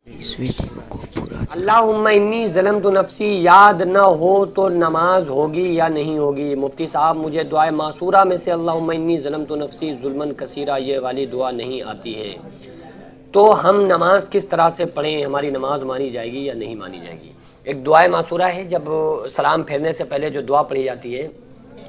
اس video کو پورا اللہم انی ظلمت نفسی یاد نہ ہو تو نماز ہوگی یا نہیں ہوگی؟ مفتی صاحب مجھے دعائے معصورہ میں سے اللہم انی ظلمت نفسی ظلما کثیرا یہ والی دعا نہیں آتی ہے، تو ہم نماز کس طرح سے پڑھیں؟ ہماری نماز مانی جائے گی یا نہیں مانی جائے گی؟ ایک دعائے معصورہ ہے، جب سلام پھیرنے سے پہلے جو دعا پڑھی جاتی ہے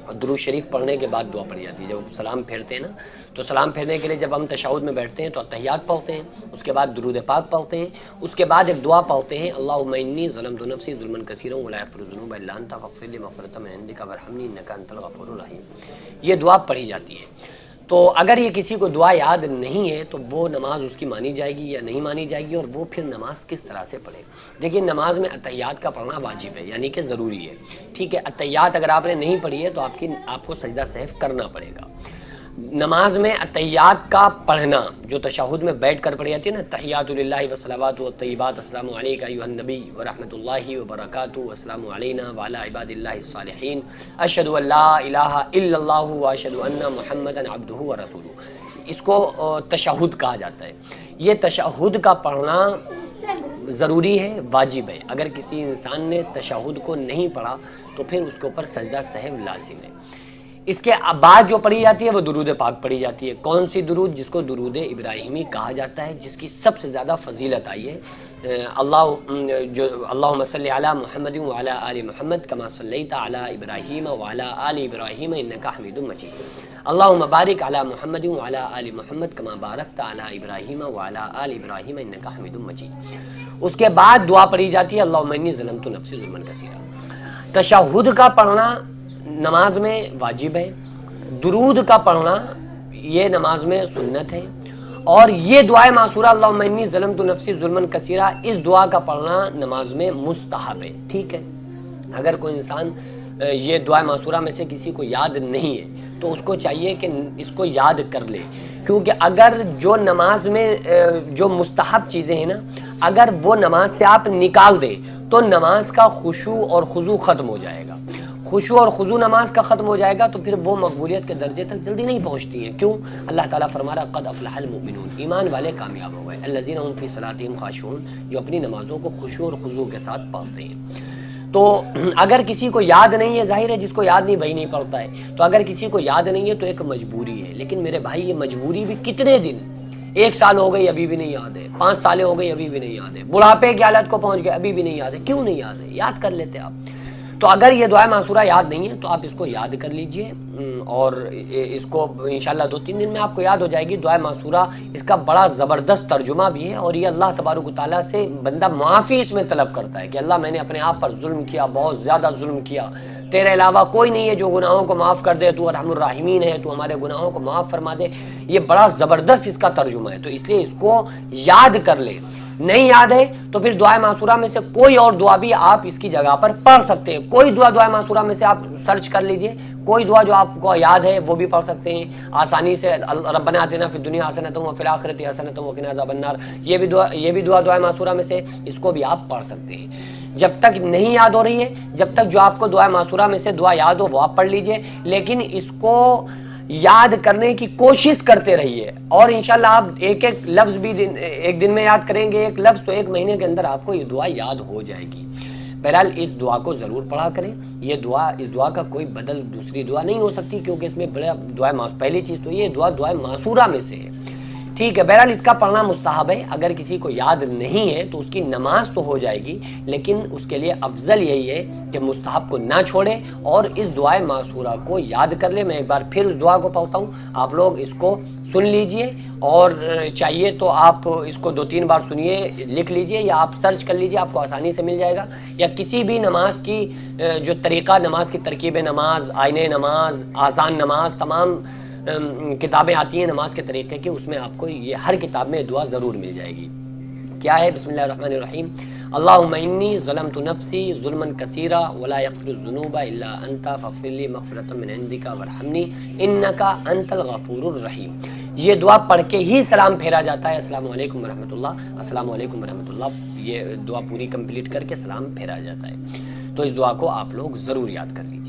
اور درود شریف پڑھنے کے بعد دعا پڑھی جاتی ہے۔ جب سلام پھیرتے ہیں نا تو سلام پھیرنے کے لیے جب ہم تشہد میں بیٹھتے ہیں تو تحیات پڑھتے ہیں، اس کے بعد درود پاک پڑھتے ہیں، اس کے بعد ایک دعا پڑھتے ہیں اللہم انی ظلمت نفسی ظلما کثیرا ولا یغفر الذنوب الا انت فاغفر لی مغفرۃ من عندک وارحمنی انک انت الغفور الرحیم۔ یہ دعا پڑھی جاتی ہے۔ تو اگر یہ کسی کو دعا یاد نہیں ہے تو وہ نماز اس کی مانی جائے گی یا نہیں مانی جائے گی، اور وہ پھر نماز کس طرح سے پڑھے؟ دیکھیں، نماز میں اتحیات کا پڑھنا واجب ہے، یعنی کہ ضروری ہے، ٹھیک ہے۔ اتحیات اگر آپ نے نہیں پڑھی ہے تو آپ کو سجدہ سہو کرنا پڑے گا۔ نماز میں اتحیات کا پڑھنا جو تشہد میں بیٹھ کر پڑھی جاتی ہے نا، تحیات للہ والصلوات والطیبات السلام علیک ایھا النبی ورحمۃ اللہ وبرکاتہ السلام علینا وعلی عباد اللہ الصالحین اشہد ان لا الہ الا اللہ واشہد ان محمدا عبدہ ورسولہ، اس کو تشہد کہا جاتا ہے۔ یہ تشہد کا پڑھنا ضروری ہے، واجب ہے۔ اگر کسی انسان نے تشہد کو نہیں پڑھا تو پھر اس کے اوپر سجدہ سہو لازم ہے۔ اس کے بعد جو پڑھی جاتی ہے وہ درود پاک پڑھی جاتی ہے۔ کون سی درود؟ جس کو درود ابراہیمی کہا جاتا ہے، جس کی سب سے زیادہ فضیلت آئی ہے۔ اللہم صلی علی محمد وعلی آل محمد کما صلیت علی ابراہیم وعلی آل ابراہیم انک حمید مجید، اللہم بارک علی محمد وعلی آل محمد کما بارکت علی ابراہیم وعلی آل ابراہیم انک حمید مجید۔ اس کے بعد دعا پڑھی جاتی ہے اللہم انی ظلمت نفسی ظلما کثیرا۔ تشہد کا پڑھنا نماز میں واجب ہے، درود کا پڑھنا یہ نماز میں سنت ہے، اور یہ دعائے معصورہ اللہم انی ظلمت نفسی ظلما کثیرا، اس دعا کا پڑھنا نماز میں مستحب ہے، ٹھیک ہے۔ اگر کوئی انسان یہ دعائے معصورہ میں سے کسی کو یاد نہیں ہے تو اس کو چاہیے کہ اس کو یاد کر لے، کیونکہ اگر جو نماز میں جو مستحب چیزیں ہیں نا، اگر وہ نماز سے آپ نکال دیں تو نماز کا خشوع اور خضوع ختم ہو جائے گا۔ خشوع اور خضوع نماز کا ختم ہو جائے گا تو پھر وہ مقبولیت کے درجے تک جلدی نہیں پہنچتی ہیں۔ کیوں؟ اللہ تعالیٰ فرما رہا قد افلح المؤمنون، ایمان والے کامیاب ہو گئے، الذین هم فی صلاتہم خاشعون، جو اپنی نمازوں کو خشوع اور خضوع کے ساتھ پڑھتے ہیں۔ تو اگر کسی کو یاد نہیں ہے، ظاہر ہے جس کو یاد نہیں وہی نہیں پڑھتا ہے، تو اگر کسی کو یاد نہیں ہے تو ایک مجبوری ہے، لیکن میرے بھائی یہ مجبوری بھی کتنے دن؟ 1 سال ہو گئی ابھی بھی نہیں یاد ہے، 5 سال ہو گئی ابھی بھی نہیں یاد ہے، بڑھاپے کی حالت کو پہنچ گئے ابھی بھی نہیں یاد ہے۔ کیوں نہیں یاد ہے؟ یاد کر لیتے آپ۔ تو اگر یہ دعائے معصورہ یاد نہیں ہے تو آپ اس کو یاد کر لیجئے، اور اس کو انشاءاللہ 2-3 دن میں آپ کو یاد ہو جائے گی۔ دعائے معصورہ اس کا بڑا زبردست ترجمہ بھی ہے، اور یہ اللہ تبارک و تعالیٰ سے بندہ معافی اس میں طلب کرتا ہے کہ اللہ میں نے اپنے آپ پر ظلم کیا، بہت زیادہ ظلم کیا، تیرے علاوہ کوئی نہیں ہے جو گناہوں کو معاف کر دے، تو ارحم الراحمین ہے، تو ہمارے گناہوں کو معاف فرما دے۔ یہ بڑا زبردست اس کا ترجمہ ہے، تو اس لیے اس کو یاد کر لے۔ نہیں یاد ہے تو پھر دعائے معصورہ میں سے کوئی اور دعا بھی آپ اس کی جگہ پر پڑھ سکتے ہیں۔ کوئی دعائے معصورہ میں سے آپ سرچ کر لیجئے، کوئی دعا جو آپ کو یاد ہے وہ بھی پڑھ سکتے ہیں آسانی سے۔ ربنا آتنا فی الدنیا حسنۃ وفی الآخرۃ حسنۃ وقنا عذاب النار، یہ بھی دعا دعائے معصورہ میں سے، اس کو بھی آپ پڑھ سکتے ہیں۔ جب تک نہیں یاد ہو رہی ہے، جب تک جو آپ کو دعائے معصورہ میں سے دعا یاد ہو وہ آپ پڑھ لیجئے، لیکن اس کو یاد کرنے کی کوشش کرتے رہیے، اور انشاءاللہ آپ ایک لفظ بھی ایک دن میں یاد کریں گے، ایک لفظ تو 1 مہینے کے اندر آپ کو یہ دعا یاد ہو جائے گی۔ بہرحال اس دعا کو ضرور پڑھا کریں۔ اس دعا کا کوئی بدل دوسری دعا نہیں ہو سکتی، کیونکہ اس میں بڑا پہلی چیز تو یہ دعائے معصورہ میں سے ہے، ٹھیک ہے۔ بہرحال اس کا پڑھنا مستحب ہے۔ اگر کسی کو یاد نہیں ہے تو اس کی نماز تو ہو جائے گی، لیکن اس کے لیے افضل یہی ہے کہ مستحب کو نہ چھوڑے اور اس دعائے معصورہ کو یاد کر لے۔ میں ایک بار پھر اس دعا کو پڑھتا ہوں، آپ لوگ اس کو سن لیجئے، اور چاہیے تو آپ اس کو 2-3 بار سنیے، لکھ لیجئے، یا آپ سرچ کر لیجئے، آپ کو آسانی سے مل جائے گا، یا کسی بھی نماز کی جو طریقہ، نماز کی ترکیب نماز، آئین نماز، آسان نماز، تمام کتابیں آتی ہیں نماز کے طریقے کی، اس میں آپ کو یہ ہر کتاب میں دعا ضرور مل جائے گی۔ کیا ہے؟ بسم اللہ الرحمن الرحیم، اللہم انی ظلمت نفسی ظلما کثیرا ولا یغفر الذنوب الا انت فاغفر لی مغفرۃ من عندک وارحمنی انک انت الغفور الرحیم۔ یہ دعا پڑھ کے ہی سلام پھیرا جاتا ہے، السلام علیکم ورحمۃ اللہ، السلام علیکم ورحمۃ اللہ، یہ دعا پوری کمپلیٹ کر کے سلام پھیرا جاتا ہے۔ تو اس دعا کو آپ لوگ ضرور یاد کر لیجیے۔